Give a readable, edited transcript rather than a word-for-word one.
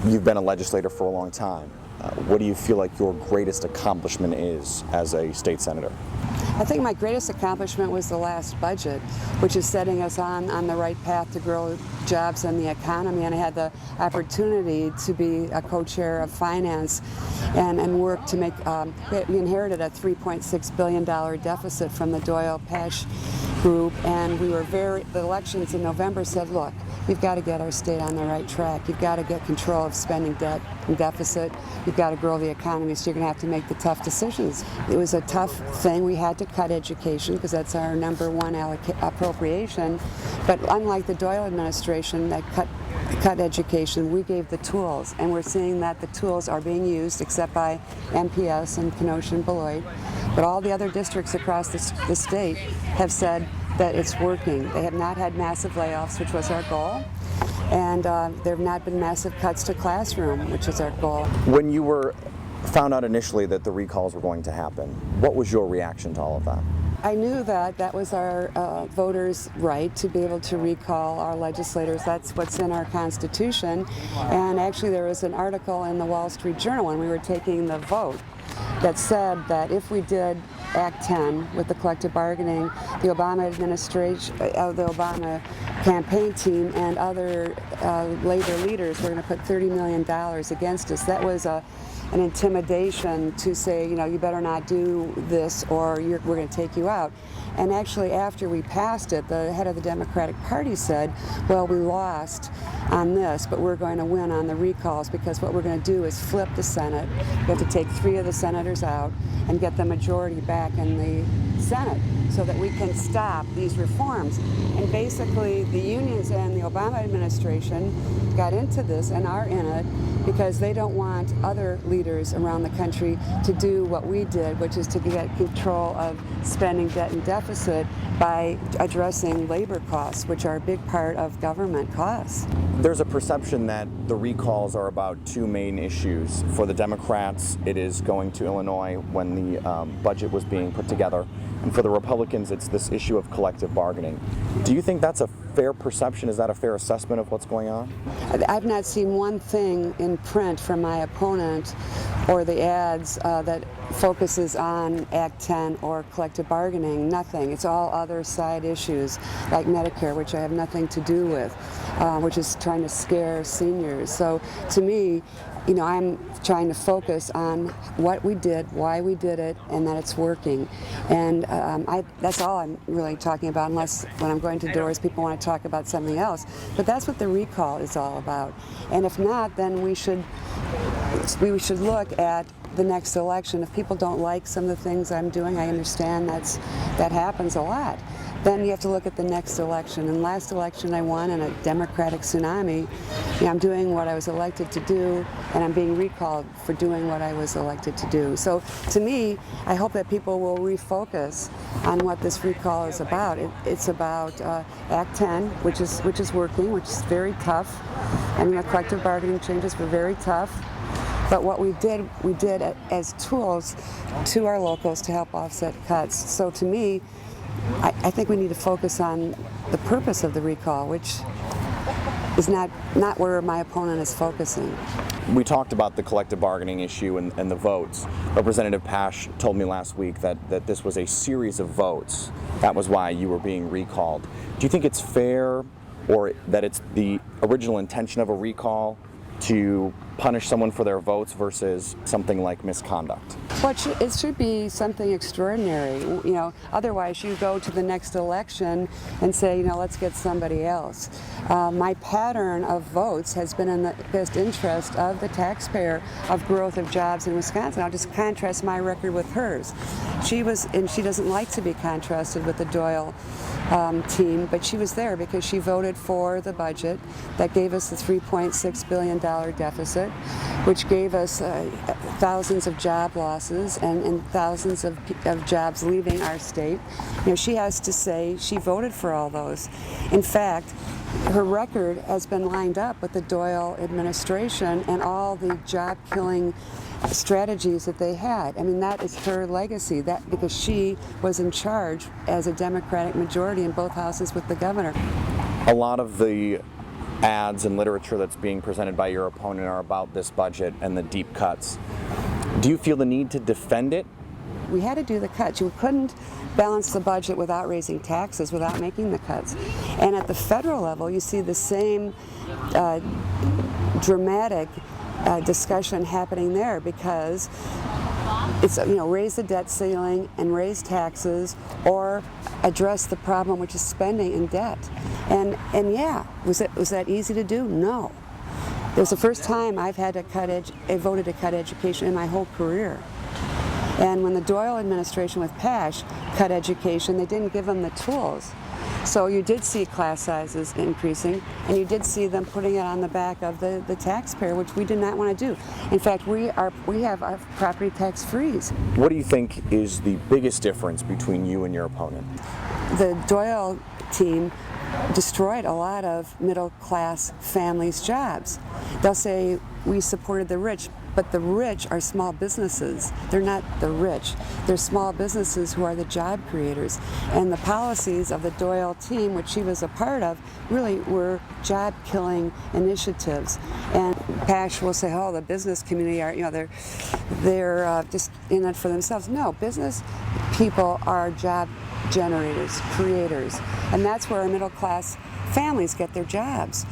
You've been a legislator for a long time. What do you feel like your greatest accomplishment is as a state senator? I think my greatest accomplishment was the last budget, which is setting us on the right path to grow jobs and the economy. And I had the opportunity to be a co-chair of finance and work to make, we inherited a $3.6 billion deficit from the Doyle-Pash group, and the elections in November said, look, we've got to get our state on the right track. You've got to get control of spending debt and deficit. You've got to grow the economy, so you're going to have to make the tough decisions. It was a tough thing. We had to cut education because that's our number one appropriation. But unlike the Doyle administration that cut education, we gave the tools, and we're seeing that the tools are being used, except by MPS and Kenosha and Beloit. But all the other districts across the state have said that it's working. They have not had massive layoffs, which was our goal, and there have not been massive cuts to classroom, which is our goal. When you were found out initially that the recalls were going to happen, what was your reaction to all of that? I knew that that was our voters' right to be able to recall our legislators. That's what's in our Constitution. And actually there was an article in the Wall Street Journal when we were taking the vote that said that if we did Act 10 with the collective bargaining, the Obama administration, the Obama campaign team and other labor leaders were going to put $30 million against us. That was an intimidation to say, you know, you better not do this or we're going to take you out. And actually after we passed it, the head of the Democratic Party said, well, we lost on this, but we're going to win on the recalls, because what we're going to do is flip the Senate. We have to take 3 of the senators out and get the majority back in the Senate so that we can stop these reforms. And basically the unions and the Obama administration got into this and are in it because they don't want other leaders around the country to do what we did, which is to get control of spending, debt, and deficit by addressing labor costs, which are a big part of government costs. There's a perception that the recalls are about 2 main issues. For the Democrats, it is going to Illinois when the budget was being put together. And for the Republicans, it's this issue of collective bargaining. Do you think that's a fair perception? Is that a fair assessment of what's going on? I've not seen one thing in print from my opponent or the ads that focuses on Act 10 or collective bargaining. Nothing. It's all other side issues like Medicare, which I have nothing to do with, which is trying to scare seniors. So to me, you know, I'm trying to focus on what we did, why we did it, and that it's working. And that's all I'm really talking about, unless when I'm going to doors people want to talk about something else. But that's what the recall is all about. And if not, then we should look at the next election. If people don't like some of the things I'm doing, I understand that happens a lot. Then you have to look at the next election. And last election I won in a Democratic tsunami. You know, I'm doing what I was elected to do, and I'm being recalled for doing what I was elected to do. So to me, I hope that people will refocus on what this recall is about. It's about Act 10, which is working, which is very tough. And the collective bargaining changes were very tough. But what we did as tools to our locals to help offset cuts. So to me, I think we need to focus on the purpose of the recall, which is not where my opponent is focusing. We talked about the collective bargaining issue and the votes. Representative Pash told me last week that this was a series of votes. That was why you were being recalled. Do you think it's fair, or that it's the original intention of a recall to punish someone for their votes versus something like misconduct? Well, it should be something extraordinary. You know, otherwise you go to the next election and say, you know, let's get somebody else. My pattern of votes has been in the best interest of the taxpayer, of growth of jobs in Wisconsin. I'll just contrast my record with hers. She doesn't like to be contrasted with the Doyle team, but she was there because she voted for the budget that gave us the $3.6 billion deficit, which gave us thousands of job losses and thousands of jobs leaving our state. You know, she has to say she voted for all those. In fact, her record has been lined up with the Doyle administration and all the job-killing strategies that they had. I mean, that is her legacy, that because she was in charge as a Democratic majority in both houses with the governor. A lot of the ads and literature that's being presented by your opponent are about this budget and the deep cuts. Do you feel the need to defend it? We had to do the cuts. You couldn't balance the budget without raising taxes, without making the cuts. And at the federal level, you see the same dramatic discussion happening there, because it's, raise the debt ceiling and raise taxes, or address the problem, which is spending and debt. And yeah, was that easy to do? No. It was the first time I've had to voted to cut education in my whole career. And when the Doyle administration with PASH cut education, they didn't give them the tools. So you did see class sizes increasing, and you did see them putting it on the back of the taxpayer, which we did not want to do. In fact, we have our property tax freeze. What do you think is the biggest difference between you and your opponent? The Doyle team destroyed a lot of middle-class families' jobs. They'll say, we supported the rich, but the rich are small businesses. They're not the rich. They're small businesses who are the job creators. And the policies of the Doyle team, which she was a part of, really were job-killing initiatives. And PASH will say, oh, the business community are, they're just in it for themselves. No, business people are job generators, creators, and that's where our middle class families get their jobs.